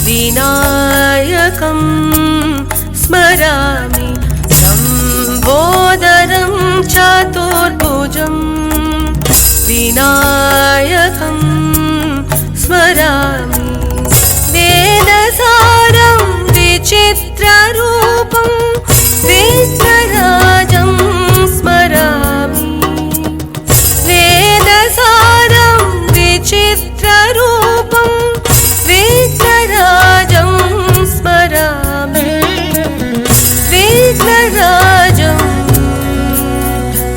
विनायकं स्मरामि लम्बोदरं चतुर्भुजं विनायकं स्मरामि वेदसारं विचित्ररूपं विघ्नराजं स्मरामि वेदसारं विचित्ररूपं विघ्नराजं स्मरामि विघ्नराजं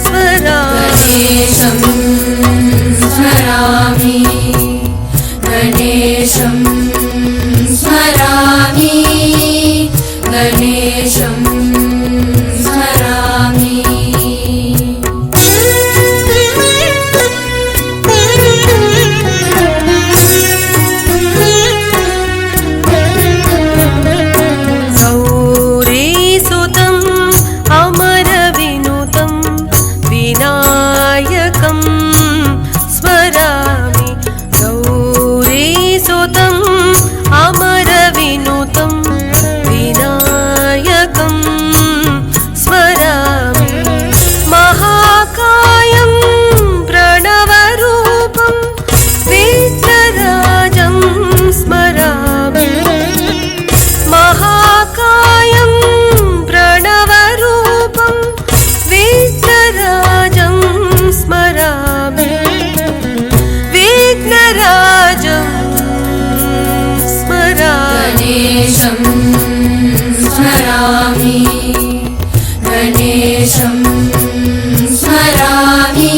स्मरामि गणेशं स्मरामि गणेशं स्मरामि गौरीसुतम् अमरविनुतं विनायकं स्मरामि गौरीसुतम् अमरविनुतं विनायकं स्मरामि महाकायं प्रणवरूपं विघ्नराजं स्मरामि महाकायं प्रणवरूपं विघ्नराजं स्मरामि विघ्नराजं स्मरामि गणेशं स्मरामि गणेशं स्मरामि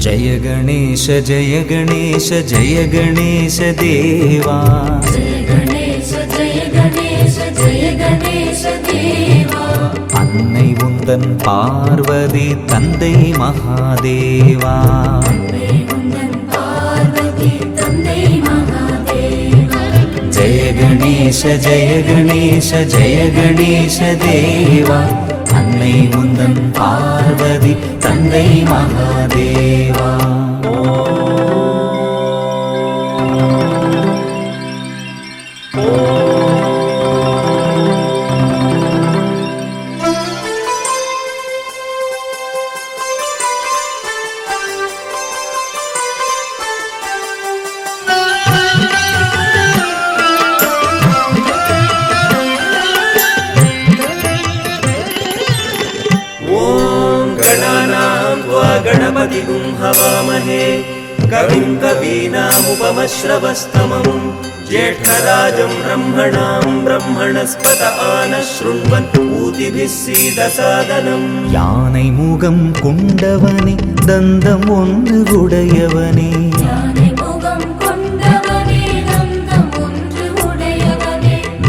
जय गणेश जय गणेश जय गणेश देवा जय गणेश जय गणेश जय गणेश देवा अन्नै उन्दन पार्वती तन्दै महादेवा पार्वती तन्दै महादेवा जय गणेश जय गणेश जय गणेश देवा अन्नै उन्दन पार्वती तन्दै महादेवा गणपतिगुं हवामहे कविं कवीनामुपमश्रवस्तमं ज्येष्ठराजं ब्रह्मणां ब्रह्मणस्पत आनशृण्वन् ऊतिभिः सीदसादनम् யானை முகம் கொண்டவனே தந்தம் ஒன்று உடையவனே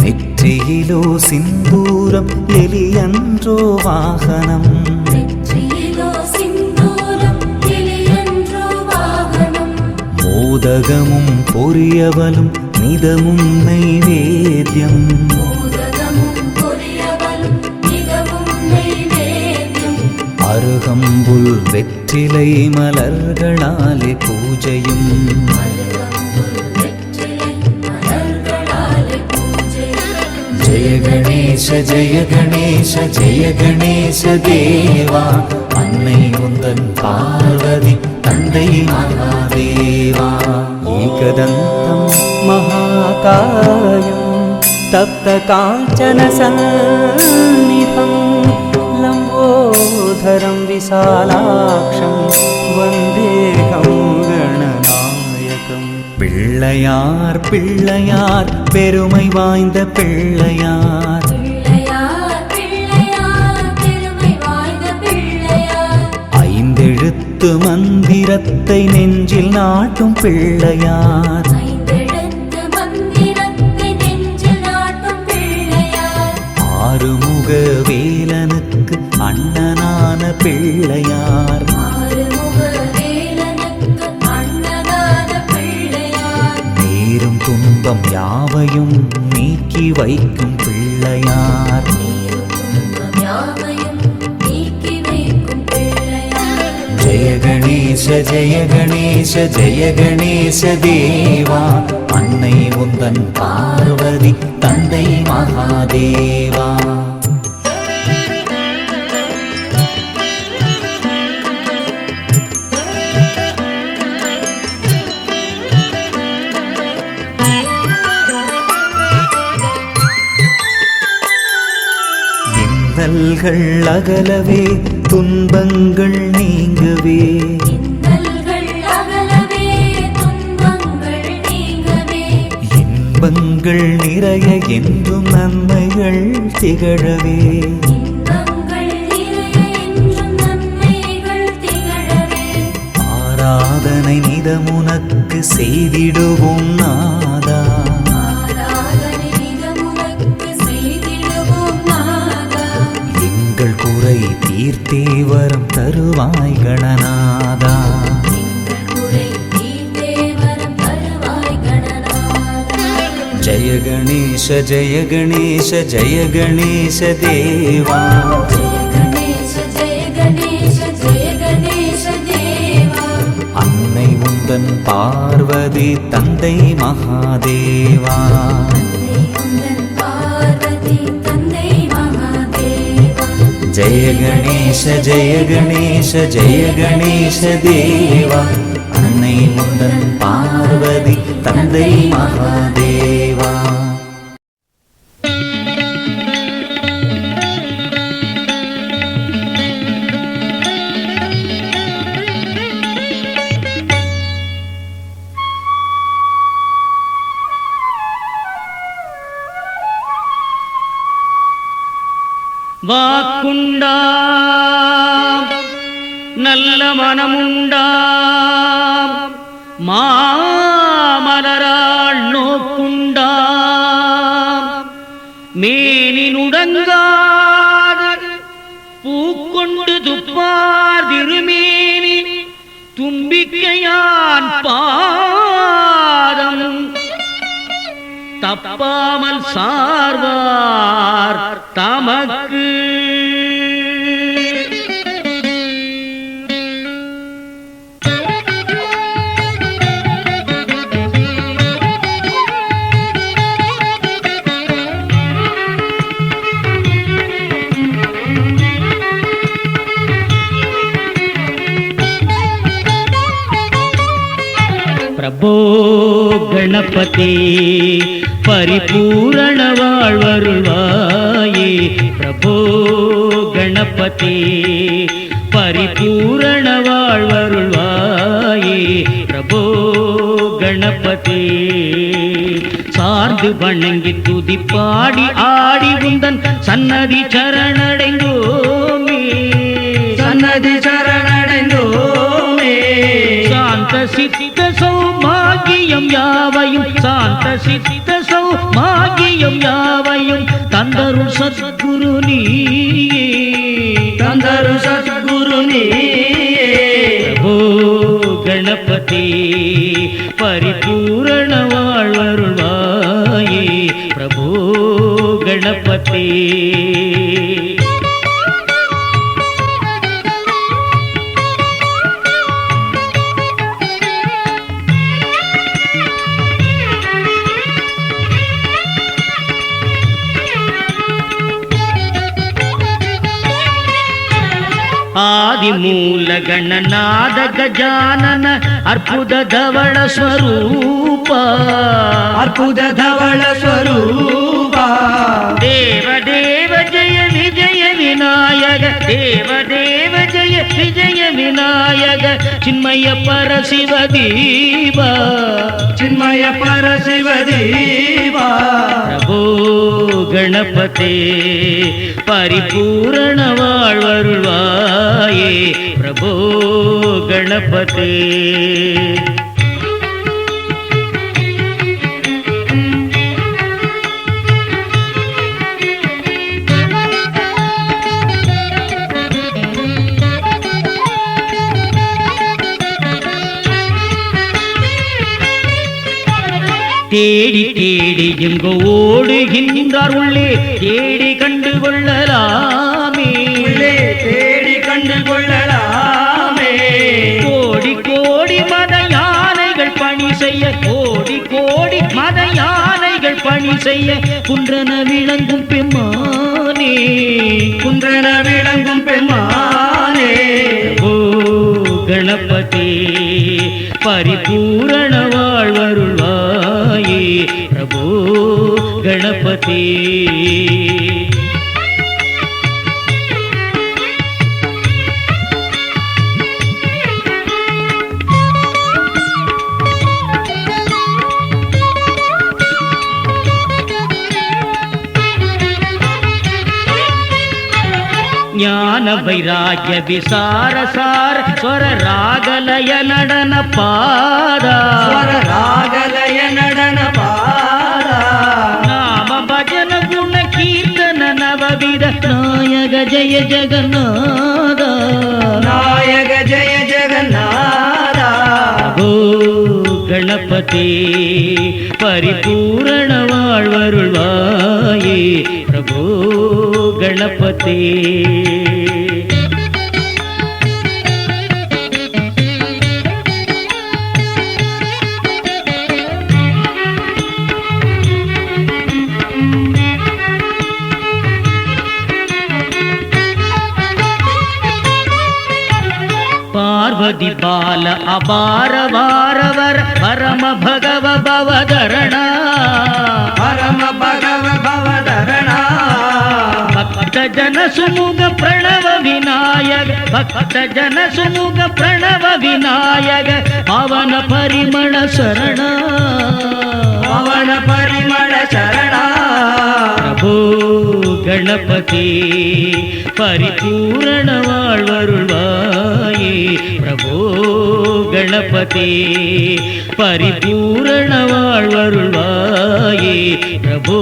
நெற்றியிலோ சிந்தூரம் எலியன்றோ வாகனம் மோதகமும் பொரியவலும் நிதமும் நைவேத்யம் அருகம்புல் வெற்றிலை மலர்களாலே பூஜையும் கணேச ஜெய கணேச ஜெய கணேச தேவா அன்னை உந்தன் பார்வதி தந்தை மகாதேவா ஏகதந்தம் மகாகாயம் தப்த காஞ்சன சந்நிதம் லம்போதரம் விசாலாட்சம் வந்தேகம் கணநாயகம் பிள்ளையார் பிள்ளையார் பெருமை வாய்ந்த பிள்ளையார் ஐந்தெழுத்து மந்திரத்தை நெஞ்சில் நாட்டும் பிள்ளையார் ஆறுமுக வேலனுக்கு அண்ணனான பிள்ளையார் நேரும் துன்பம் யாவையும் நீக்கி வைக்கும் பிள்ளையார் ஜெய கணேச ஜெய கணேச ஜெய கணேச தேவா அன்னை உந்தன் பார்வதி தந்தை மகாதேவா இன்னல்கள் அகலவே துன்பங்கள் நீங்கவே இன்பங்கள் நிறைய என்றும் நன்மைகள் திகழவே ஆராதனை நிதமுனக்கு செய்திடுவோம் நாதா எங்கள் குறை தீர்த்தே வரம் தருவாய் கணநாதா ஜெய கணேச ஜெய கணேச ஜெய கணேச தேவா அன்னை உந்தன் பார்வதி தந்தை மகாதேவா ஜெய கணேச ஜெய கணேச ஜெய கணேச தேவா அன்னை உந்தன் பார்வதி தந்தை மகாதேவா வாக்குண்டாம் நல்ல மனமுண்டாம் மாமலராள் நோக்குண்டாம் மேனினுடங்காது பூக்கொண்டு துப்பார் திருமேனி தும்பிக்கையான் பாதம் தப்பாமல் சார்வார் தமக்கு பிரபோ கணபதி பரிபூரண வாழ்வருள்வாயே பிரபோ கணபதி பரிபூரண வாழ்வருள்வாயே பிரபோ கணபதி சார்ந்து வணங்கி துதி பாடி ஆடி உந்தன் சன்னதி சரணடைந்தோமே சன்னதி சரணடைந்தோமே சாந்த சித்த சௌபாகியம் யாவையும் சாந்த சித்த சௌபாகியம் யாவையும் தந்தருள் சத்குரு நீயே தந்தருள் சத்குரு நீயே பிரபோ கணபதி பரிபூரண வாழ்வருள்வாயே பிரபோ கணபதி ಆದಿಮೂಲ ಗಣನಾದ ಗಜಾನನ ಅರ್ಬುದ ಧವಳ ಸ್ವರೂಪ ಅರ್ಬುದ ಧವಳ ಸ್ವರೂಪ ದೇವ ದೇವ ಜಯ ವಿಜಯ ವಿನಾಯಕ ದೇವ ದೇವ ಜಯ ವಿಜಯ ವಿನಾಯಕ ಚಿನ್ಮಯ ಪರ ಶಿವ ದೀಪ ಚಿನ್ಮಯ ಪರ ಶಿವ ದೀಪ ಪ್ರಭೋ ಗಣಪತೆ ಪರಿಪೂರ್ಣ வாழ்வருள்வாயே ಪ್ರಭೋ ಗಣಪತೆ தேடி தேடி எங்கோ ஓடுகின்றார் உள்ளே தேடி கண்டு கொள்ளலாமே உள்ளே தேடி கண்டு கொள்ளலாமே கோடி கோடி மத யானைகள் பணி செய்ய கோடி கோடி மத யானைகள் பணி செய்ய குன்றன விளங்கும் பெம்மானே குன்றன விளங்கும் பெம்மானே ஓ கணபதி பரிபூரண வாழ்வருள்வாயே பிரபோ கணபதி ಜ್ಞಾನ ವೈರಾಗ್ಯ ವಿಸಾರ ಸಾರ ಸ್ವರ ರಾಗಲಯ ನಡನ ಪಾದ ಸ್ವರ ರಾಗಲಯ ನಡನ ಪಾದ ನಾಮ ಭಜನ ಗುಣ ಕೀರ್ತನ ನವವಿಧ ನಾಯಕ ಜಯ ಜಗನ್ನಾಥ ನಾಯಕ ಜಯ ಜಗನ್ನಾಥ ಓ ಗಣಪತಿ ಪರಿಪೂರ್ಣ வாழ்வருள்வாயே பிரபோ ಗಣಪತಿ ಪಾರ್ವತಿ ಬಾಲ ಅಪಾರ ವಾರವರ ಪರಮ ಭಗವ ಭವಧರಣ ಪರಮ ಭಗವ ಭವಧರಣ ಭಕ್ತ ಜನ ಸುಮುಖ ಪ್ರಣವ ವಿನಾಯಕ ಭಕ್ತ ಜನ ಸುಮುಖ ಪ್ರಣವ ವಿನಾಯಕ ಪವನ ಪರಿಮಳ ಶರಣ ಪವನ ಪರಿಮಳ ಶರಣ ಪ್ರಭೋ ಗಣಪತಿ ಪರಿಪೂರ್ಣ வாழ்வருள்வாயே பிரபோ ಗಣಪತಿ ಪರಿಪೂರ್ಣ வாழ்வருள்வாயே பிரபೋ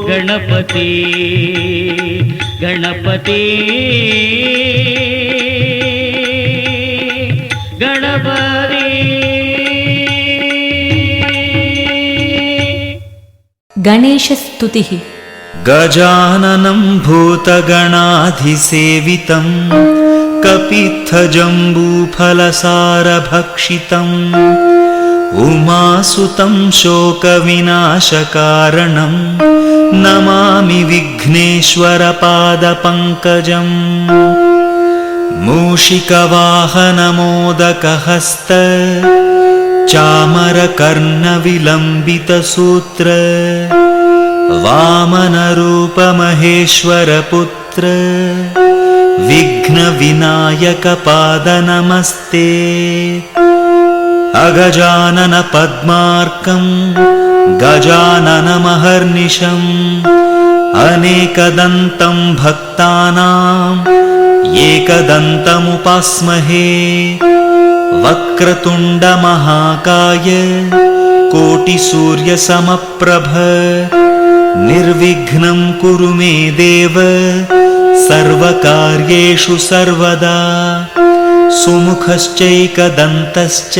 ಗಣಪತಿ ಗಣಪತಿ ಗಣಪತಿ गणेशस्तुतिः गजाननं भूतगणाधिसेवितं कपित्थजम्बूफलसारभक्षितम् उमासुतं शोकविनाशकारणं नमामि विघ्नेश्वरपादपङ्कजम् मूषिकवाहनमोदकहस्त चामरकर्णविलम्बितसूत्र वामनरूपमहेश्वरपुत्र विघ्नविनायकपादनमस्ते अगजानन पद्मार्कं गजाननमहर्निशम् अनेकदन्तं भक्तानाम् एकदन्तमुपास्महे वक्रतुण्डमहाकाय कोटिसूर्यसमप्रभ निर्विघ्नं कुरु मे देव सर्वकार्येषु सर्वदा सुमुखश्चैकदन्तश्च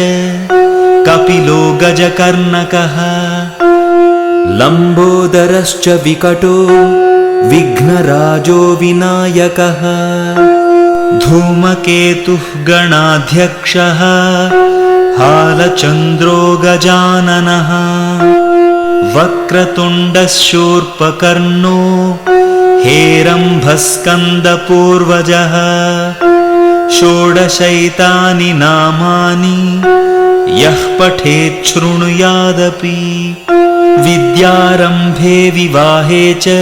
कपिलो गजकर्णकः लम्बोदरश्च विकटो विघ्नराजो विनायकः धूमकेतुः गणाध्यक्षः हालचन्द्रो गजाननः वक्रतुण्डशूर्पकर्णो हेरम्भस्कन्दपूर्वजः षोडशैतानि नामानि यः पठेत् शृणुयादपि विद्यारम्भे विवाहे च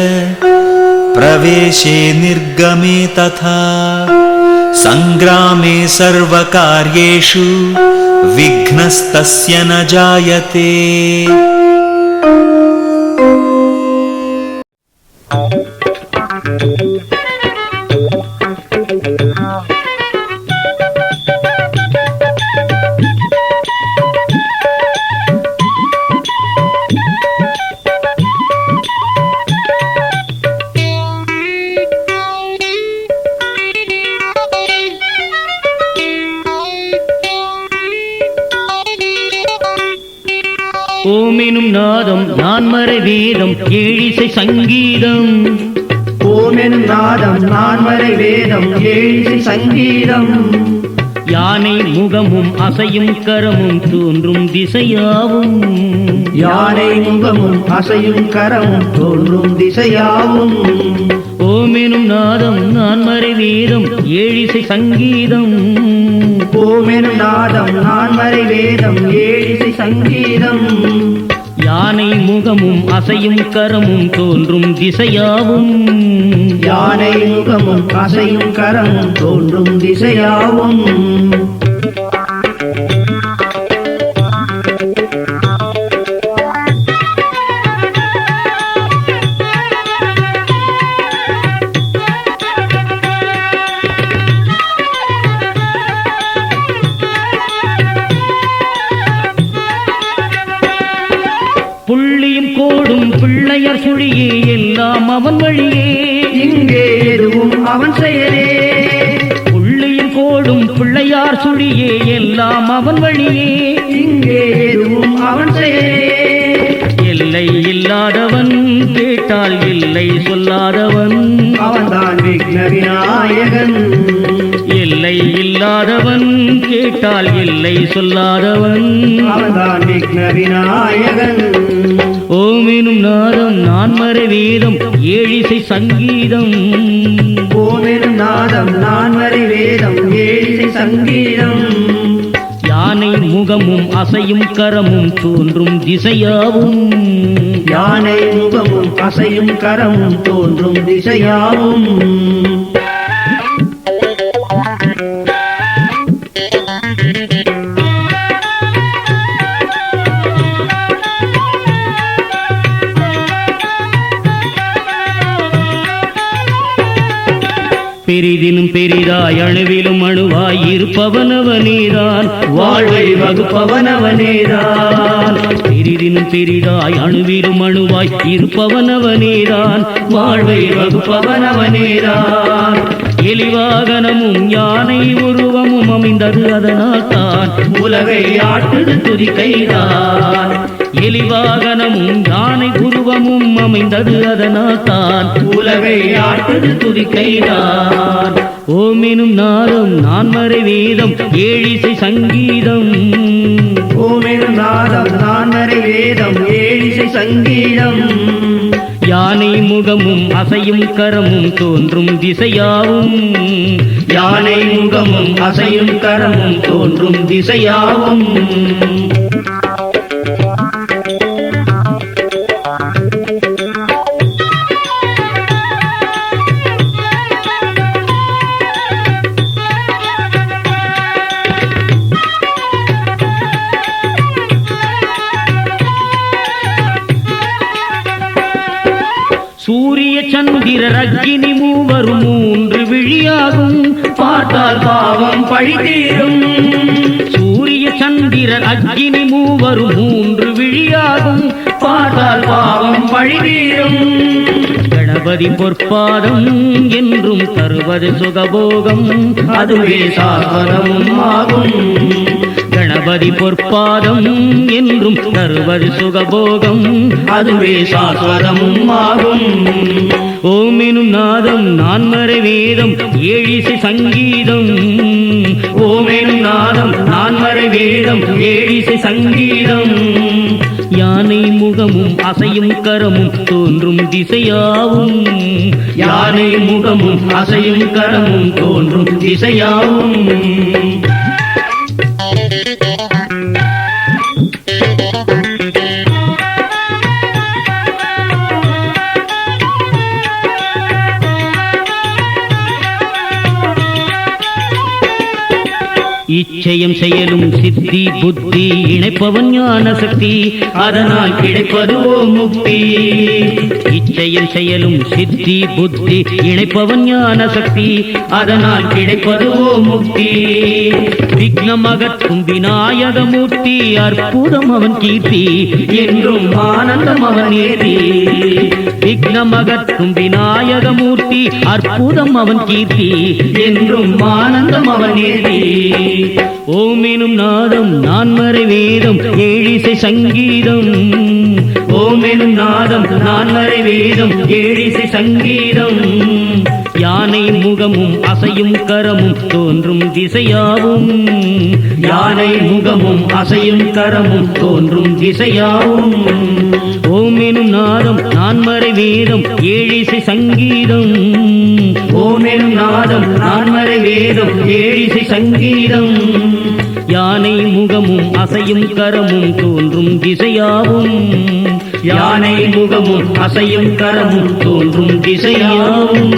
प्रवेशे निर्गमे तथा सङ्ग्रामे सर्वकार्येषु विघ्नस्तस्य न जायते। ஓமெனும் நாதம் நான்மறை வேதம் ஏழிசை சங்கீதம். ஓமெனும் நாதம் நான்மறை வேதம் ஏழிசை சங்கீதம். யானை முகமும் அசையும் கரமும் தோன்றும் திசையாவும். யானை முகமும் அசையும் கரமும் தோன்றும் திசையாவும். ஓமெனும் நாதம் நான்மறை வேதம் ஏழிசை சங்கீதம். ஓமெனும் நாதம் நான்மறை வேதம் ஏழிசை சங்கீதம். யானை முகமும் அசையும் கரமும் தோன்றும் திசையாவும். யானை முகமும் அசையும் கரமும் தோன்றும் திசையாவும். புள்ளியும் கோடும் பிள்ளையர் சுழியே எல்லாம் அவன் வழியே. இங்கே எதுவும் அவன் செயலே. புள்ளியும் கோடும் பிள்ளையார் சுழியே எல்லாம் அவன் வழியே. இங்கே எதுவும் அவன் செயலே. எல்லை இல்லாதவன் கேட்டால் இல்லை சொல்லாதவன். அவன்தான் விக்ன விநாயகன். எல்லை இல்லாதவன் கேட்டால் இல்லை சொல்லாதவன். அவன்தான் விக்ன விநாயகன். ஓமெனும் நாதம் நான்மறை வேதம் ஏழிசை சங்கீதம். ஓமெனும் நாதம் நான்மறை வேதம் ஏழிசை சங்கீதம். யானை முகமும் அசையும் கரமும் தோன்றும் திசையாவும். யானை முகமும் அசையும் கரமும் தோன்றும் திசையாவும். பெரிதினும் பெரிதாய் அணுவிலும் அணுவாய் இருப்பவனவனேதான். வாழ்வை வகுப்பவனவனேதான். பெரிதினும் பெரிதாய் அணுவிலும் அணுவாய் இருப்பவனவனேதான். வாழ்வை வகுப்பவனவனேதான். எலிவாகனமும் யானை உருவமும் அமைந்தது அதனால் தான் உலகை ஆட்டுது துதிக்கைதான். எலிவாகனமும் யானை உருவமும் அமைந்தது அதனால் தான் உலகை ஆட்டுது துதிக்கைதான். ஓமெனும் நாதம் நான்மறை வேதம் ஏழிசை சங்கீதம். ஓமெனும் நாதம் நான்மறை வேதம் ஏழிசை சங்கீதம். யானை முகமும் அசையும் கரமும் தோன்றும் திசையாவும். யானை முகமும் அசையும் கரமும் தோன்றும் திசையாவும். சூரிய சந்திரர் அக்கினி மூவரும் மூன்று விழியாகும். பார்த்தால் பாவம் பழி தீரும். சூரிய சந்திரர் அக்கினி மூவரும் மூன்று விழியாகும். பார்த்தால் பாவம் பழி தீரும். கணபதி பொற்பாதம் என்றும் தருவது சுகபோகம். அதுவே சாஸ்வதமும் ஆகும். கணபதி பொற்பாதம் என்றும் தருவது சுகபோகம். அதுவே சாஸ்வதமும் ஆகும். ஓமெனும் நாதம் நான்மறை வேதம் ஏழிசை சங்கீதம். ஓமெனும் நாதம் நான்மறை வேதம் ஏழிசை சங்கீதம். யானை முகமும் அசையும் கரமும் தோன்றும் திசையாவும். யானை முகமும் அசையும் கரமும் தோன்றும் திசையாவும். இச்சையும் செயலும் சித்தி புத்தி இணைப்பவன் ஞான சக்தி, அதனால் கிடைப்பதுவோ முக்தி. இச்சையும் செயலும் சித்தி புத்தி இணைப்பவன் ஞான சக்தி, அதனால் கிடைப்பதுவோ முக்தி. விக்னமகற்றும் விநாயகமூர்த்தி அற்புதம் அவன் கீர்த்தி, என்றும் ஆனந்தம் அவன் ஏதி. விக்னமகற்றும் விநாயகமூர்த்தி அற்புதம் அவன் கீர்த்தி, என்றும் ஆனந்தம் அவன் ஏதி. ஓம் எனும் நாதம் நான்மறை வேதம் ஏழிசை சங்கீதம். ஓம் எனும் நாதம் நான்மறை வேதம் ஏழிசை சங்கீதம். யானை முகமும் அசையும் கரமும் தோன்றும் திசையாவும். யானை முகமும் அசையும் கரமும் தோன்றும் திசையாவும். ஓம் எனும் நாதம் நான்மறை வேதம் ஏழிசை சங்கீதம். ஓம் எனும் நாதம் நான்மறை வேதம் ஏழிசை சங்கீதம். யானை முகமும் அசையும் கரமும் தோன்றும் திசையாவும். யானை முகமும் அசையும் கரமும் தோன்றும் திசையாவும்.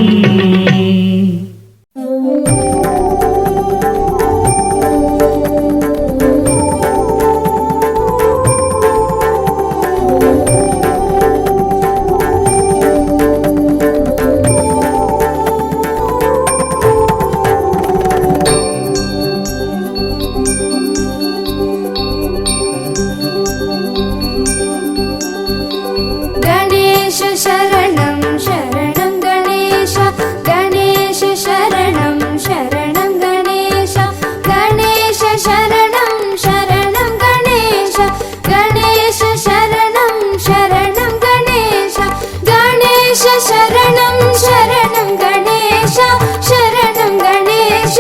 गणेश शरणं शरणं गणेश गणेश शरणं शरणं गणेश गणेश शरणं शरणं गणेश गणेश शरणं शरणं गणेश गणेश शरणं शरणं गणेश शरणं गणेश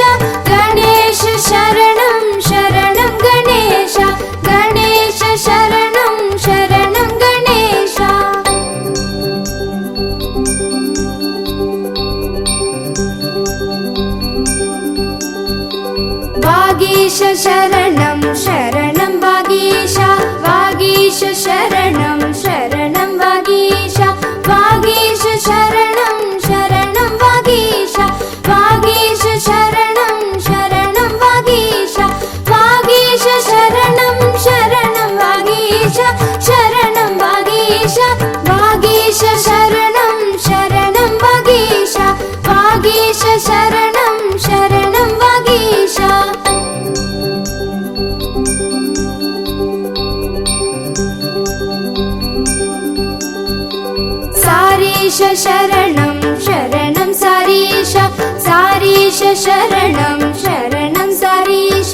गणेश शरणं शरणं गणेश गणेश शरणं शरणं गणेश वागीश शरणं शरणं वागीश वागीश शरणं शरणं वागीश वागीश शरणं शरणं वागीश वागीश शरणं शरणं वागीश वागीश शरणं शरणं वागीश शरणं वागीश वागीश शरणं शरणं वागीश वागीश शरणं शरणं वागीश सारीश शरणं शरणं सारीश सारीश शरणं शरणं सारीश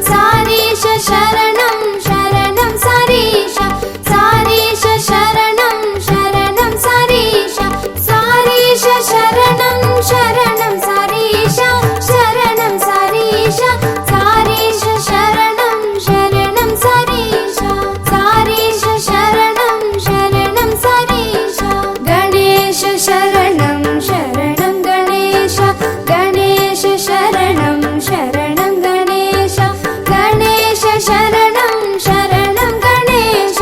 सारीश शरणं शरणं सारीश सारीश शरणं शरणं सारीश सारीश शरणं शरणं सारीश शरणं सारीश सारीश शरणं शरणं सारीश सारीश शरणं शरणं सारीश गणेश शरणं शरणं गणेश गणेश शरणं शरणं गणेश गणेश शरणं शरणं गणेश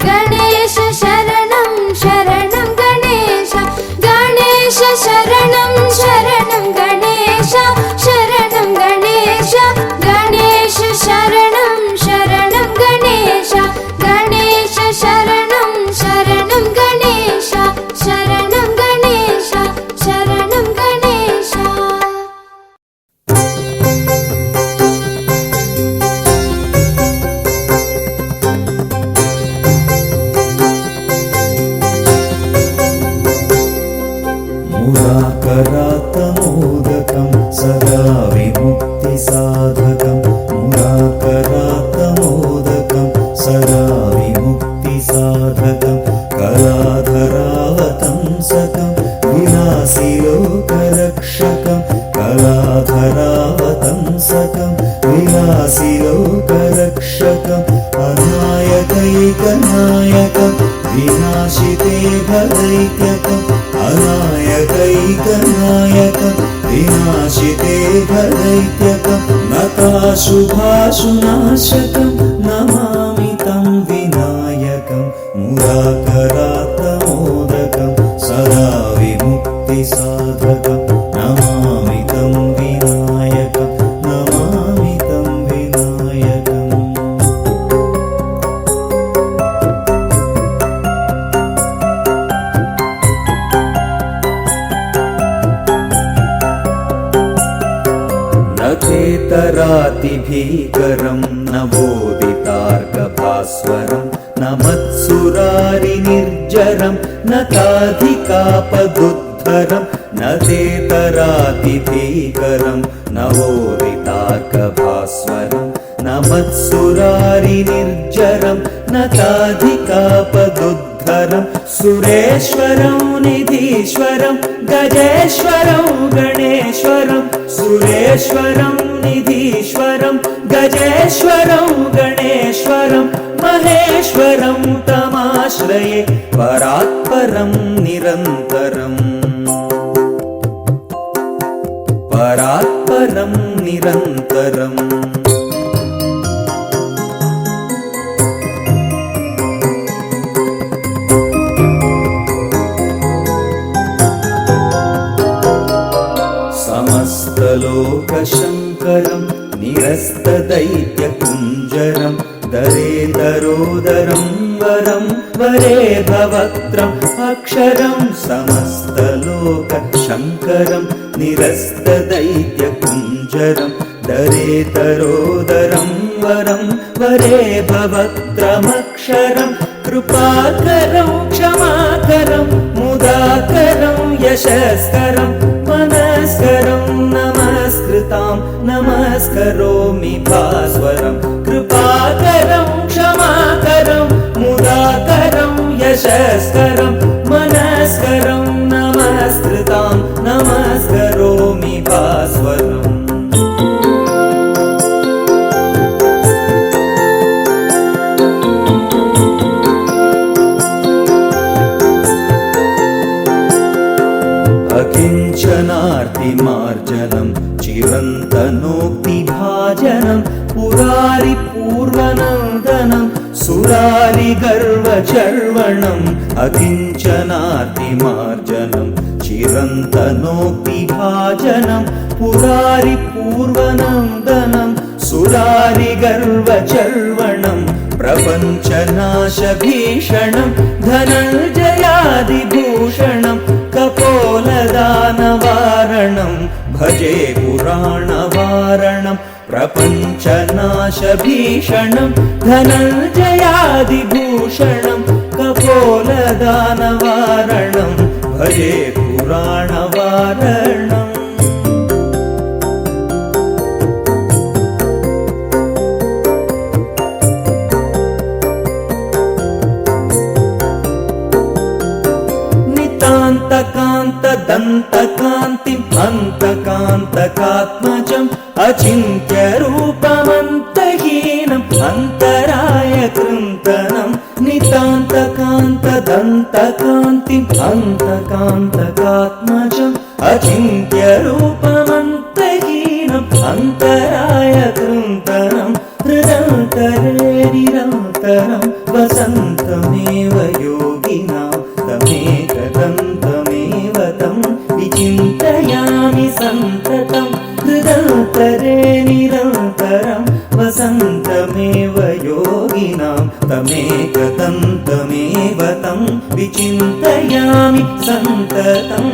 गणेश शरणं शरणं गणेश गणेश शरणं शरणं गणेश शरणं गणेश गणेश शरणं शरणं गणेश गणेश शरणं शरणं गणेश शरणं गणेश शरणं गणेश मुराकरात्तमोदकं सदा विमुक्तिसाधकं मुराकरात्तमोदकं सदा विमुक्तिसाधकं कलाधरावतंसकं विलासिलोकरक्षकं कलाधरावतंसकं विलासिलोकरक्षकम् अनायकैक अनायकैकनायकं विनाशिते भदैत्यकम् अनायकैकनायकं विनाशिते भदैत्यकं नताशुभाशुनाशकं नमामि तं विनायकं मुदाकरात्तमोदकं सदा विमुक्तिसाधकं नमामि तं विनायकं नमामि तं विनायकम् न चेतरातिभीकरं न बोधितार्कभास्वरं न मत्सुरारिनिर्जरं न ताधिकापदुद्धरं न चेतरातिभीकरं न बोधितार्कभास्वरं न मत्सुरारिनिर्जरं न ताधिकापदुद्धरं सुरेश्वरं निधीश्वरं गजेश्वरं गणेश्वरं सुरेश्वरं निधीश्वरं गजेश्वरं गणेश्वरं महेश्वरं तमाश्रये परात्परं निरन्तरम् परात्परं निरन्तरम् समस्तलोकशङ्करं निरस्तदैत्यकुञ्जरं दरेतरोदरं वरं वरे भवक्त्रम् अक्षरं समस्तलोकशङ्करं निरस्तदैत्यकुञ्जरं दरेतरोदरं वरं वरे भवक्त्रमक्षरं कृपाकरं क्षमाकरं मुदाकरं यशस्करं मनस्करं नमस्कृतां नमस्करोमि भास्वरं कृपाकरं क्षमाकरं मुदाकरं यशस्करं मनस्करं नमस्कृतां नमस्करोमि भास्वरम् अकिञ्चनार्तिमार्जनं चिरन्तनोक्तिभाजनं पुरारिपूर्वनन्दनं सुरारिगर्वचर्वणम् अकिञ्चनार्तिमार्जनं चिरन्तनोक्तिभाजनं पुरारिपूर्वनन्दनं सुरारिगर्वचर्वणं प्रपञ्चनाशभीषणं धनञ्जयादिभूषणं कपोलदानवारणं भजे पुराणवारणं प्रपञ्चनाशभीषणं धनञ्जयादिभूषणं कपोलदानवारणं भजे पुराणवारणम् दन्तकान्तिम् अन्तकान्तकात्मजम् अचिन्त्यरूपमन्तहीनम् अन्तरायकृन्तनम् नितान्तकान्तदन्तकान्तिम् अन्तकान्तकात्मजम् अचिन्त्यरूपमन्तहीनम् अन्तरायकृन्तनम् हृदन्तरे निरन्तरम् वसन्तमेव योगिनां तमेकदन्तमेव तं विचिन्तयामि सन्ततं हृदन्तरे निरन्तरं वसन्तमेव योगिनां तमेकदन्तमेव तं विचिन्तयामि सन्ततम्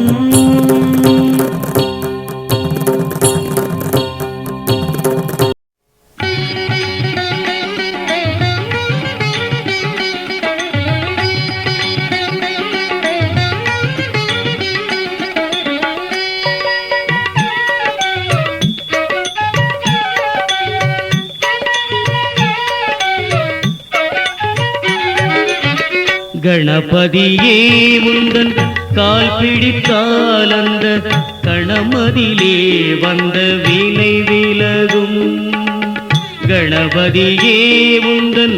கணபதியே முந்தன் கால் பிடித்தால் அந்த கணமதிலே வந்த வினை விலகும். கணபதியே முந்தன்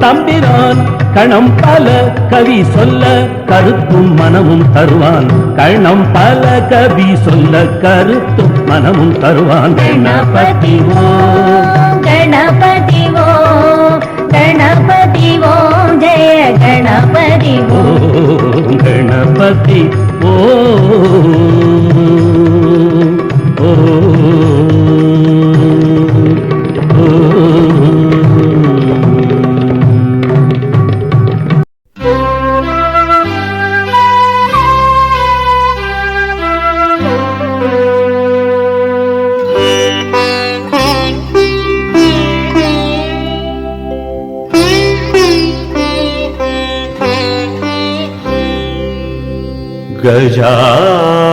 தம்பிரான் கணம் பல கவி சொல்ல கருத்தும் மனமும் தருவான். கணம் பல கவி சொல்ல கருத்தும் மனமும் தருவான். கணபதி ஓம் கணபதி ஓம் கணபதி ஓம் ஜெய கணபதி ஓம் கணபதி ஓம்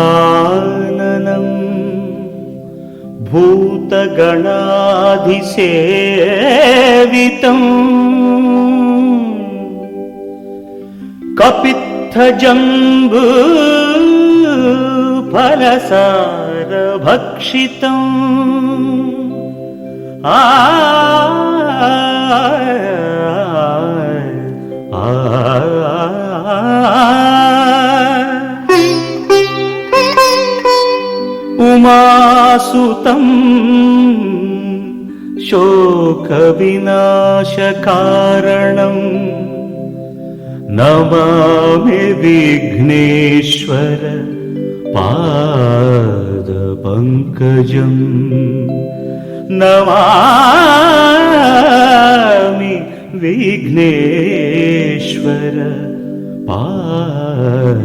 गजाननं भूतगणाधिसेवितं कपित्थजम्बू फलसारभक्षितम् उमासुतं शोकविनाशकारणं नमामि विघ्नेश्वर पादपङ्कजं नमामि विघ्नेश्वर पाद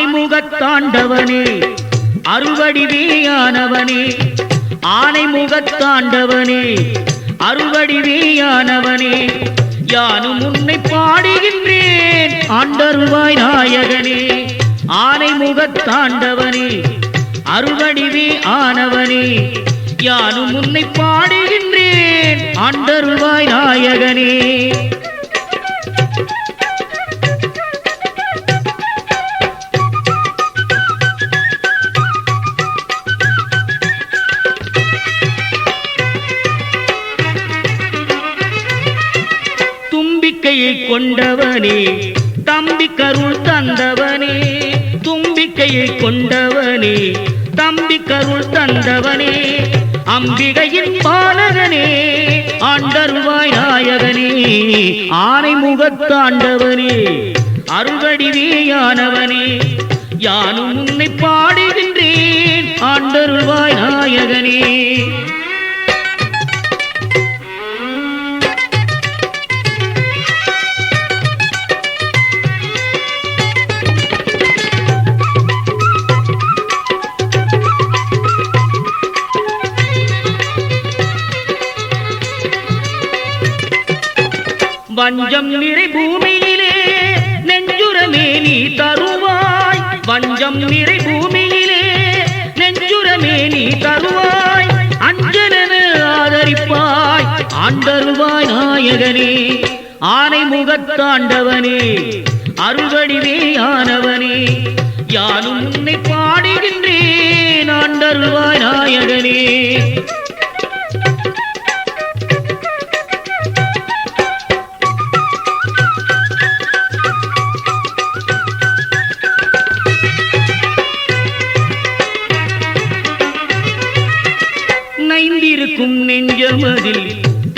ஆனைமுகத்தாண்டவனே அறுவடிவேயானவனே ஆனைமுகத்தாண்டவனே அறுவடிவேயானவனே யானும் உன்னை பாடுகின்றேன் ஆண்டருவாய் நாயகனே ஆனைமுகத்தாண்டவனே அறுவடிவே ஆனவனே யானும் உன்னை பாடுகின்றேன் ஆண்டருவாய் நாயகனே தும்பிக்கையை கொண்டவனே தம்பி கருள் தந்தவனே தும்பிக்கையை கொண்டவனே தம்பி கருள் தந்தவனே அம்பிகையின் பாலகனே ஆண்டருவாய் நாயகனே ஆனைமுகத்தாண்டவனே அறுவடிவேயானவனே யானும் உன்னை பாடுகின்றேன் ஆண்டருவாய் நாயகனே வஞ்சம் நிறை பூமியிலே நெஞ்சுரமே நீ தருவாய் வஞ்சம் நிறை பூமியிலே நெஞ்சுரமே நீ தருவாய் அஞ்சலென ஆதரிப்பாய் ஆண்டருவாய் நாயகனே ஆனைமுகத்தாண்டவனே அறுவடிவேயானவனே யானும் உன்னை பாடுகின்றேன் ஆண்டருவாய் நாயகனே நைந்திருக்கும் நெஞ்சமதில்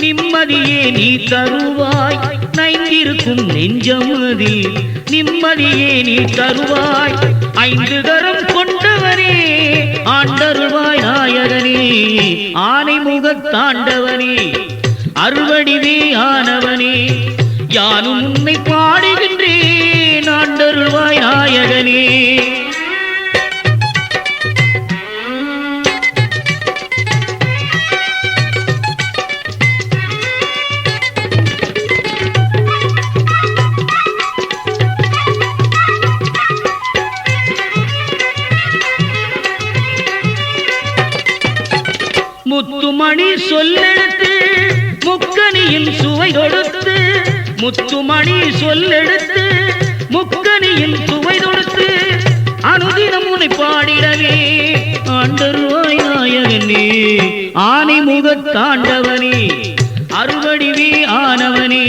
நிம்மதியே நீ தருவாய் நைந்திருக்கும் நெஞ்சமதில் நிம்மதியே நீ தருவாய் ஐந்து கரம் கொண்டவனே ஆண்டருவாய் நாயகனே ஆனைமுகத்தாண்டவனே அறுவடிவேயானவனே யானும் உன்னை பாடுகின்றேன் ஆண்டருவாய் நாயகனே முத்துமணி சொல்லெடுத்து முக்கனியின் சுவை தொடுத்து முத்துமணி சொல்லெடுத்து முக்கனியின் சுவை தொடுத்து அனுதினம் உன்னை பாடிடவே ஆண்டருவாய் நாயகனே ஆனை முகத்தாண்டவனே அறுவடிவே ஆனவனே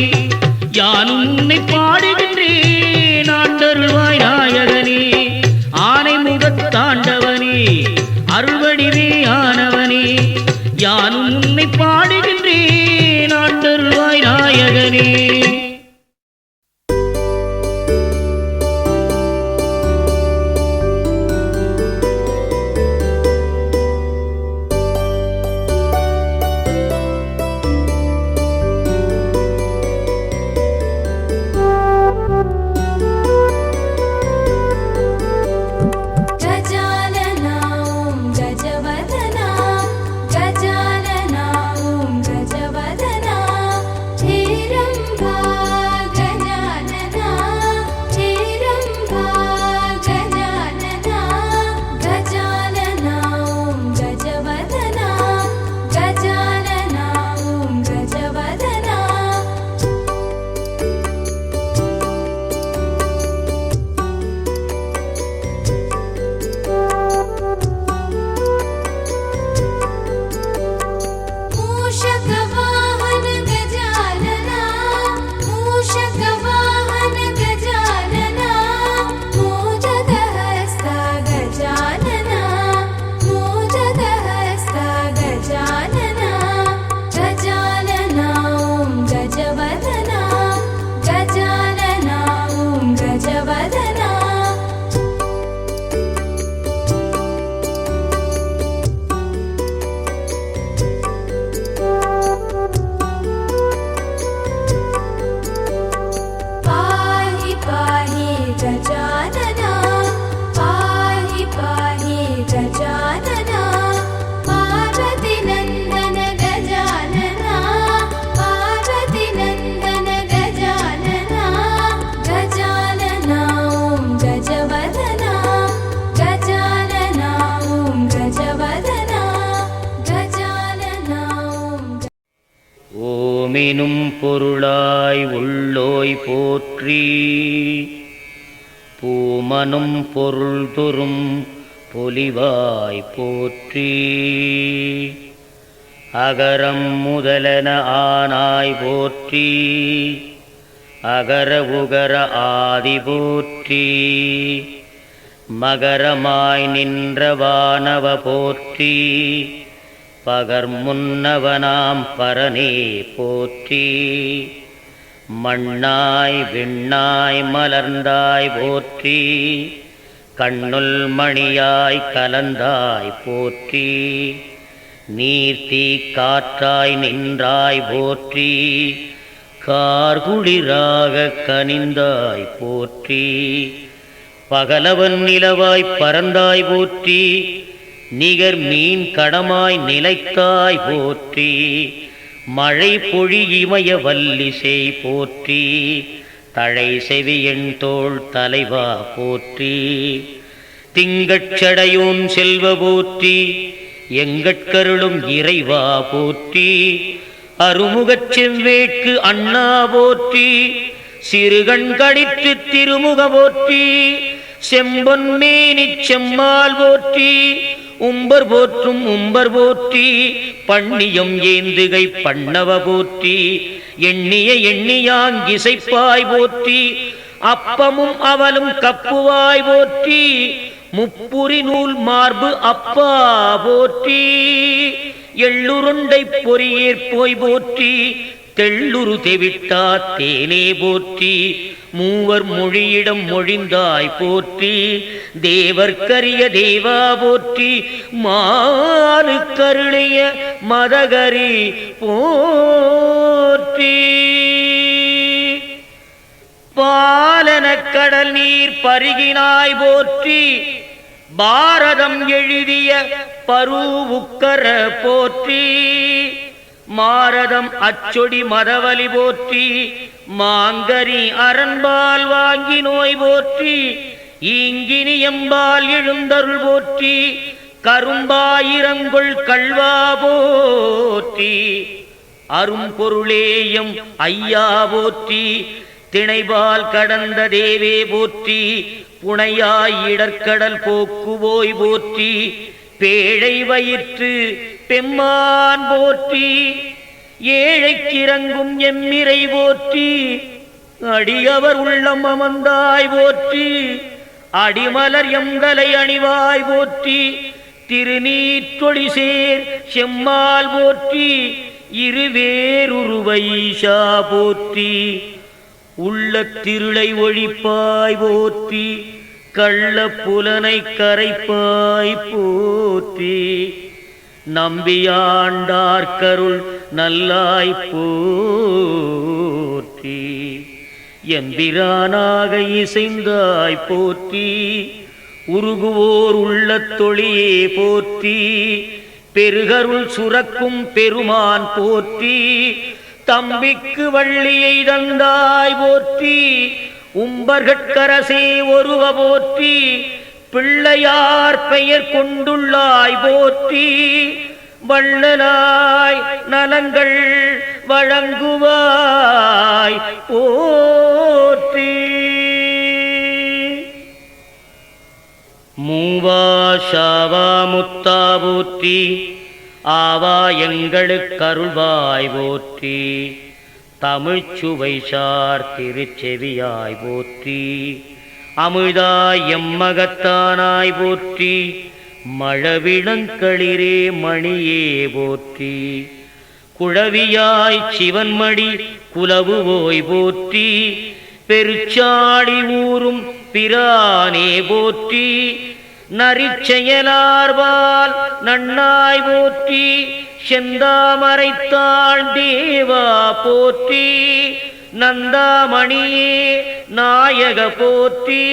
யானும் உன்னை பாடுகின்றேன் ஆண்டருவாய் நாயகனே ஆனை முகத்தாண்டவனே அறுவடிவே ஆனவனே யானும் உன்னை பாடுகின்றேன் ஆண்டருவாய் நாயகனே. ஓமெனும் பொருளாய் உள்ளோய் போற்றி பூமனும் பொருள் தொறும் பொலிவாய் போற்றி அகரம் முதலன ஆனாய் போற்றி அகர உகர ஆதி போற்றி மகரமாய் நின்ற வானவ போற்றி பகர் முன்னவனாம் பரனே போற்றி மண்ணாய் விண்ணாய் மலர்ந்தாய் போற்றி கண்ணுள் மணியாய் கலந்தாய் போற்றி நீர்த்தீ காற்றாய் நின்றாய் போற்றி கார்குளிராக கனிந்தாய் போற்றி பகலவன் நிலவாய் பறந்தாய் போற்றி நிகர் மீன் கடமாய் நிலைத்தாய் போற்றி மழை பொழி இமய வல்லிசை போற்றி தழை செவியன் தோள் தலைவா போற்றி திங்கட்சடையோன் செல்வ போற்றி எங்கட்கருளும் இறைவா போற்றி அருமுகச் செவ்வேட்கு அண்ணா போற்றி சிறுகண் கடித்து திருமுக போற்றி செம்பொன் மேனிச் செம்மால் போற்றி உம்பர் போற்றும் உம்பர் போற்றி பண்ணியம் ஏந்துகை பண்ணவ போற்றி எண்ணிய எண்ணியாங்கிசைப்பாய் போற்றி அப்பமும் அவலும் கப்புவாய் போற்றி முப்புரி நூல் மார்பு அப்பா போற்றி எள்ளுருண்டை பொறியேற்போய் போற்றி தெள்ளுரு தெவிட்டா தேனே போற்றி மூவர் மொழியிடம் மொழிந்தாய் போற்றி தேவர்க்கரிய தேவா போற்றி மானு கருளைய மதகரி போற்றி பாலன கடல் நீர் பருகினாய் போற்றி பாரதம் எழுதிய பருவுக்கர போற்றி மாரதம் அச்சொடி மதவலி போற்றி மாங்கரி அரண்பால் வாங்கி நோய் போற்றி ஈங்கினி எம்பால் எழுந்தருள் போற்றி கரும்பாயிரங்கொள் கள்வா போற்றி, அரும்பொருளேயம் ஐயா போற்றி, திணைபால் கடந்த தேவே போற்றி, புனையாய் இடர்கடல் போக்குவோய் போற்றி, பேழை வயிற்று பெம்மான் போற்றி, ஏழைக்கிறங்கும் எம்மிரை போற்றி, அடியவர் உள்ளம் அமர்ந்தாய் போற்றி, அடிமலர் எங்களை அணிவாய் போற்றி, திருநீற்றொளி சேர் செம்மால் போற்றி, இருவேருருவைஷா போற்றி, உள்ள திருளை ஒழிப்பாய் போற்றி, கள்ள புலனை கரைப்பாய் போற்றி, நம்பியாண்டார்கருள் நல்லாய் போற்றி, எம்பிரானாக இசைந்தாய் போற்றி, உருகுவோர் உள்ள தொழியே போற்றி, பெருகருள் சுரக்கும் பெருமான் போற்றி, தம்பிக்கு வள்ளியை தந்தாய் போற்றி, உம்பர்கட்கரசே ஒருவ போற்றி, பிள்ளையார் பெயர் கொண்டுள்ளாய் போற்றி, வள்ளலாய் நலங்கள் வழங்குவாய் போற்றி, மூவா ஷாவா முத்தா போற்றி, ஆவா எங்களுக்கு அருள்வாய் போற்றி, தமிழ்ச்சுவை சார் திருச்செவியாய் போற்றி, அமிழ்தாய் எம்மகத்தானாய் போற்றி, மழவிளங்களிரே மணியே போற்றி, குழவியாய் சிவன்மடி குலவுவோய் போற்றி, பெருச்சாடி ஊரும் பிரானே போற்றி, நரிச்செயலார்வால் நன்னாய் போற்றி, செந்தாமரைத்தாள் தேவா போற்றி, நந்தாமணியே நாயக போற்றி,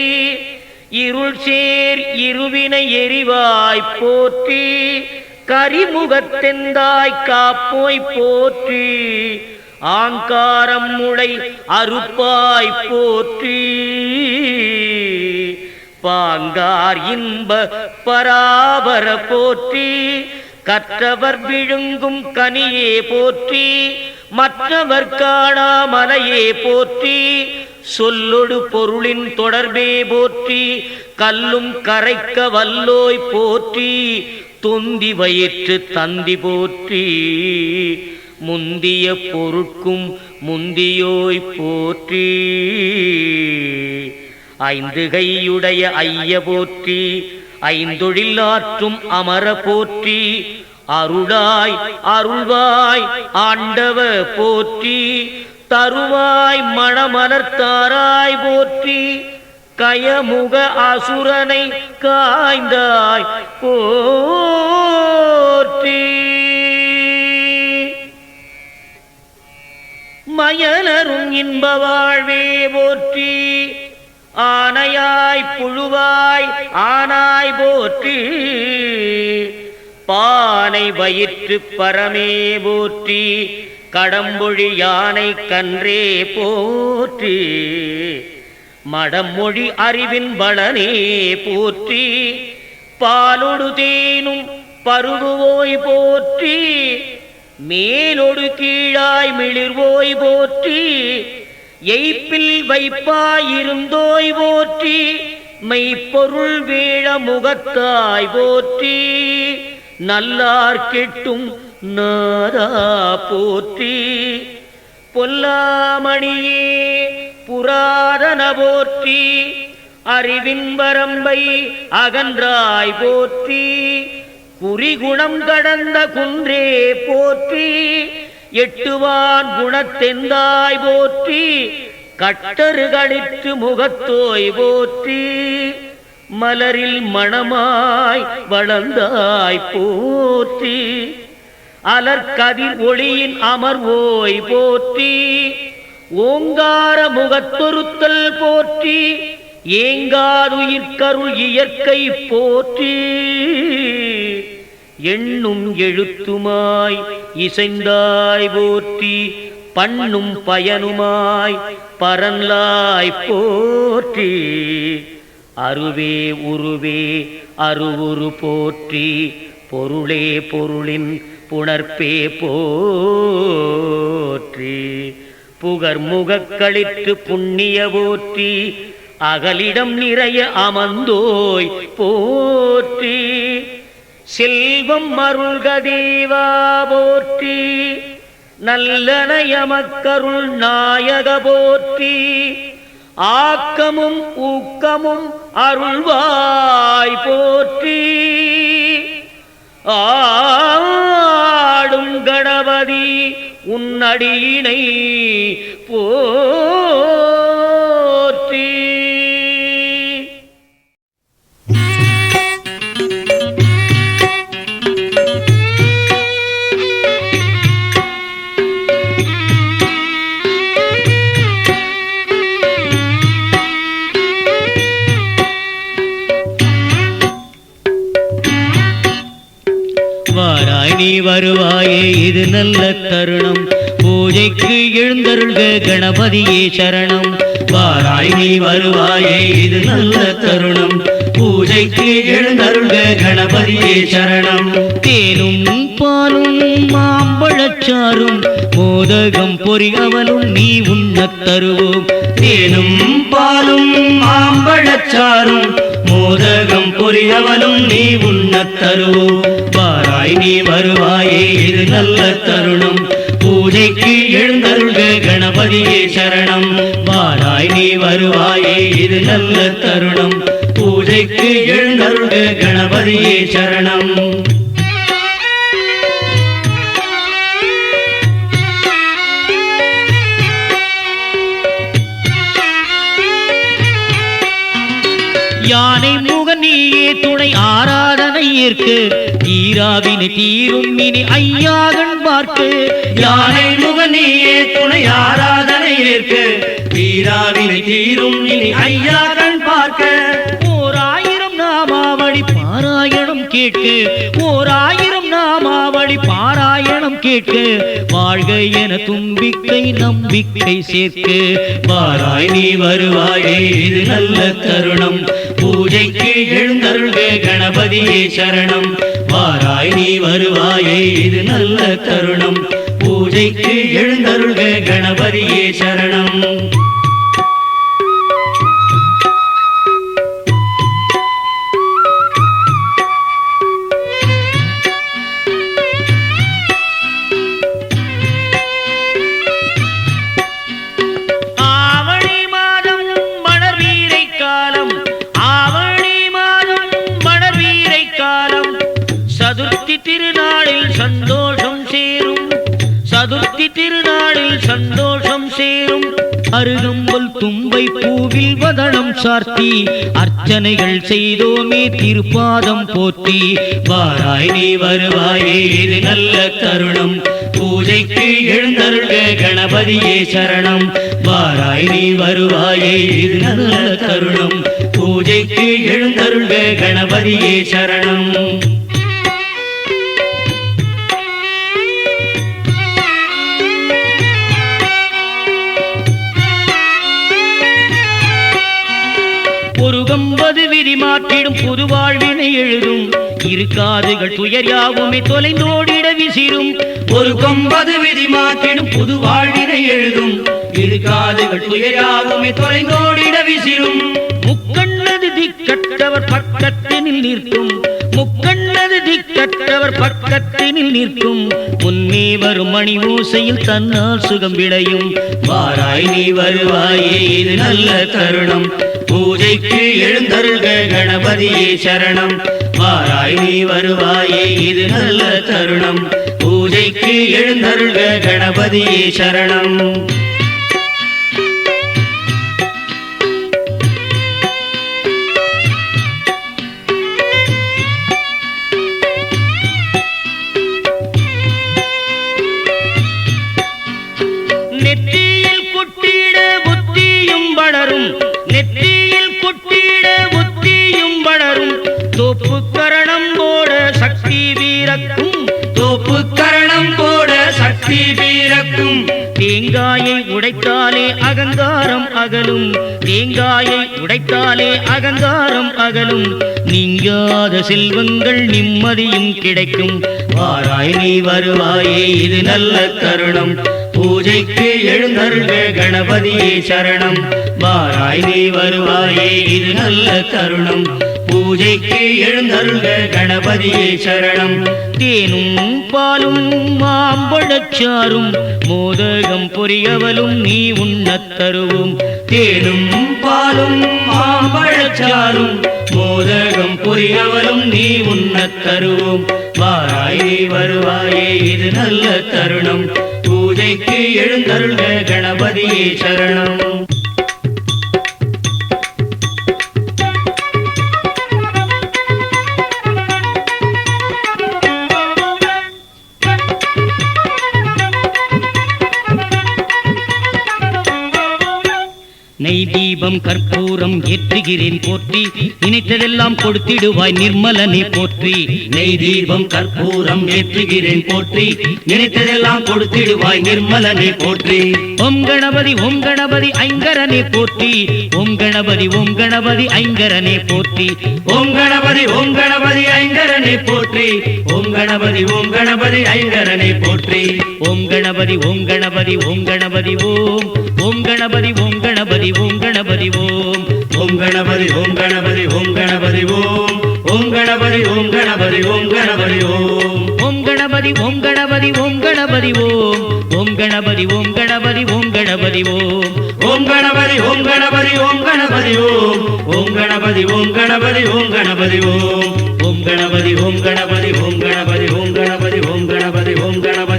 இருள் சேர் இருவினை எரிவாய் போற்றி, கரிமுகத்தெந்தாய் காப்போய் போற்றி, ஆங்காரம் முளை அறுப்பாய் போற்றி, பாங்கார் இன்ப பராபர போற்றி, கற்றவர் விழுங்கும் கனியே போற்றி, மற்றவர் காணா மலையே போற்றி, சொல்லொடு பொருளின் தொடர்பே போற்றி, கல்லும் கரைக்க வல்லோய் போற்றி, தொந்தி வயிற்று தந்தி போற்றி, முந்திய பொருட்கும் முந்தியோய் போற்றி, ஐந்து கையுடைய ஐய போற்றி, ஐந்தொழில் ஆற்றும் அமர போற்றி, அருளாய் அருள்வாய் ஆண்டவ போற்றி, தருவாய் மணமலர்த்தாராய் போற்றி, கயமுக அசுரனை காய்ந்தாய் போற்றி, மயலரும் இன்ப வாழ்வே போற்றி, ஆனையாய் புழுவாய் ஆனாய் போற்றி, பானை வயிற்று பரமே போற்றி, கடம்பொழி யானை கன்றே போற்றி, மடமொழி அறிவின் பலனே போற்றி, பாலொடு தேனும் பருகுவோய் போற்றி, மேலொடு கீழாய் மிளிர்வோய் போற்றி, எய்ப்பில் வைப்பாயிருந்தோய் போற்றி, மெய்ப்பொருள் வேழ முகத்தாய் போற்றி, நல்லார் கெட்டும் நாதா போற்றி, பொல்லாமணியே புராதன போற்றி, அறிவின் வரம்பை அகன்றாய் போற்றி, குறிகுணம் கடந்த குன்றே போற்றி, எட்டுவான் குணத்தெந்தாய் போற்றி, கட்டறுகளிற்று முகத்தோய் போற்றி, மலரில் மணமாய் வளர்ந்தாய் போற்றி, அலர்கதிர் ஒளியின் அமர்வோய் போற்றி, ஓங்கார முகத்தொருத்தல் போற்றி, ஏங்காதுயிர்கருள் இயற்கை போற்றி, எண்ணும் எழுத்துமாய் இசைந்தாய் போற்றி, பண்ணும் பயனுமாய் பரன்லாய் போற்றி, அருவே உருவே அருவுரு போற்றி பொருளே பொருளின் புணர்ப்பே போற்றி புகர்முகக்களிற்று புண்ணிய போற்றி அகலிடம் நிறைய அமர்ந்தோய் போற்றி செல்வம் அருள்கதேவா போற்றி நல்லனயமக்கருள் நாயக போற்றி ஆக்கமும் ஊக்கமும் அருள்வாய் போற்றி ஆடும் கணபதி உன்னடியினை போற்றி. வாராய் நீ வருவாயே இது நல்ல தருணம் பூஜைக்கு எழுந்தருள்க கணபதியே சரணம். வாராய் நீ வருவாயே இது நல்ல தருணம் பூஜைக்கு எழுந்தருள்க கணபதியே சரணம். தேனும் பாலும் மாம்பழச்சாரும் மோதகம் பொறியவலும் நீ உண்ணத் தருவோம். தேனும் பாலும் மாம்பழச்சாரும் மோதகம் பொறியவலும் நீ உண்ணத் தருவோம். வாராய் நீ வருவாயே இது நல்ல தருணம் பூஜைக்கு எழுந்தருள்க கணபதியே சரணம். வாராய் நீ வருவாயே இது நல்ல தருணம் பூஜைக்கு எழுந்தருள்க கணபதியே சரணம். யானை முகனியே துணை ஆராதனை ஏற்கு ஈராவினை தீரும் இனி ஐயாகன் பார்க்கு. யானை முகனியே துணை ஆராதனை ஏற்கு ஈராவினை தீரும் இனி ஐயாகன் பார்க்க. ஓர் 1000 நாமாவளி பாராயணம் கேட்கு ஓர் 1000 நாமாவளி பாராயணம் கேட்கு வாழ்க என தும்பிக்கை நம்பிக்கை சேர்க்கு. வாராய் நீ வருவாயே இது நல்ல தருணம் பூஜைக்கு எழுந்தருள்க கணபதியே சரணம். வாராய் நீ வருவாயே இது நல்ல தருணம் பூஜைக்கு எழுந்தருள்க கணபதியே சரணம். சதுர்த்தி திருநாளில் சந்தோஷம் சேரும் அருகம்பல் தும்பை பூவில் வதனம் சார்த்தி அர்ச்சனைகள் செய்தோமே திருப்பாதம் போற்றி. வாராய் நீ வருவாயே இது நல்ல தருணம் பூஜைக்கு எழுந்தருள்க கணபதியே சரணம். வாராய் நீ வருவாயே இது நல்ல தருணம் பூஜைக்கு எழுந்தருள்க கணபதியே சரணம். ஒரு 50 விதி மாற்றிடும் புது வாழ்வினை எழுதும் இரு காதுகள் துயர் யாவுமே தொலைந்தோடிட விசிறும். ஒரு 50 விதி மாற்றிடும் புது வாழ்வினை எழுதும் இரு காதுகள் துயர் யாவுமே தொலைந்தோடிட விசிறும். முக்கண்ணது திக்கற்றவர் பக்கத்தினில் நிற்கும் முக்கண்ணது திக்கற்றவர் பக்கத்தினில் நிற்கும் முன்னே வரும் மணி ஓசையில் தன்னால் சுகம் விளையும். வாராய் நீ வருவாயே இது நல்ல தருணம் பூஜைக்கு எழுந்தருள்க கணபதியே சரணம். வாராய் நீ வருவாயே இது நல்ல தருணம் பூஜைக்கு எழுந்தருள்க கணபதியே சரணம். நெற்றியில் கொட்டிட புத்தியும் வளரும் நெற்றியில் கொட்டிட புத்தியும் வளரும் தோப்பு கரணம் போட சக்தி வீரக்கும் தோப்பு கரணம் போட சக்தி சக்தி பிறக்கும். தேங்காயை உடைத்தாலே அகங்காரம் அகலும். தேங்காயை உடைத்தாலே அகங்காரம் அகலும். நீங்காத செல்வங்கள் நிம்மதியும் கிடைக்கும். வாராய் நீ வருவாயே இது நல்ல தருணம். பூஜைக்கு எழுந்தருள்க கணபதியே சரணம். வாராய் நீ வருவாயே இது நல்ல தருணம். பூஜைக்கு எழுந்தருள்க கணபதியே சரணம். தேனும் பாலும் மாம்பழச்சாரும் மோதகம் பொரியவலும் நீ உண்ணத் தருவோம். தேனும் பாலும் மாம்பழச்சாரும் மோதகம் பொரியவலும் நீ உண்ணத் தருவோம். வாராய் நீ வருவாயே இது நல்ல தருணம். பூஜைக்கு எழுந்தருள்க கணபதியே சரணம். நெய் தீபம் கற்பூரம் ஏற்றுகிறேன் போற்றி. நினைத்ததெல்லாம் கொடுத்திடுவாய் நிர்மலனே போற்றி. நெய் தீபம் கற்பூரம் ஏற்றுகிறேன் போற்றி. நினைத்ததெல்லாம் கொடுத்திடுவாய் நிர்மலனே போற்றி. ஓம் கணபதி ஓம் கணபதி ஐங்கரனே போற்றி. ஓம் கணபதி ஓம் கணபதி ஐங்கரனே போற்றி. ஓம் கணபதி ஓம் கணபதி ஐங்கரனே போற்றி. ஓம் கணபதி ஓம் கணபதி ஐங்கரனே போற்றி. ஓம் கணபதி ஓம் கணபதி ஓம் கணபதி ஓம். ஓம் கணபதி ஓம் கணபதி ஓம் கணபதி ஓம். ஓம் கணபதி ஓம் கணபதி ஓம் கணபதி ஓம். ஓம் கணபதி ஓம் கணபதி ஓம் கணபதி ஓம். ஓம் கணபதி ஓம் கணபதி ஓம் கணபதி ஓம். ஓம் கணபதி ஓம் கணபதி ஓம் கணபதி ஓம். ஓம் கணபதி ஓம் கணபதி ஓம் கணபதி ஓம். ஓம் கணபதி ஓம் கணபதி ஓம் கணபதி ஓம். ஓம் கணபதி ஓம் கணபதி ஓம் கணபதி ஓம் கணபதி ஓம் கணபதி ஓம் கணபதி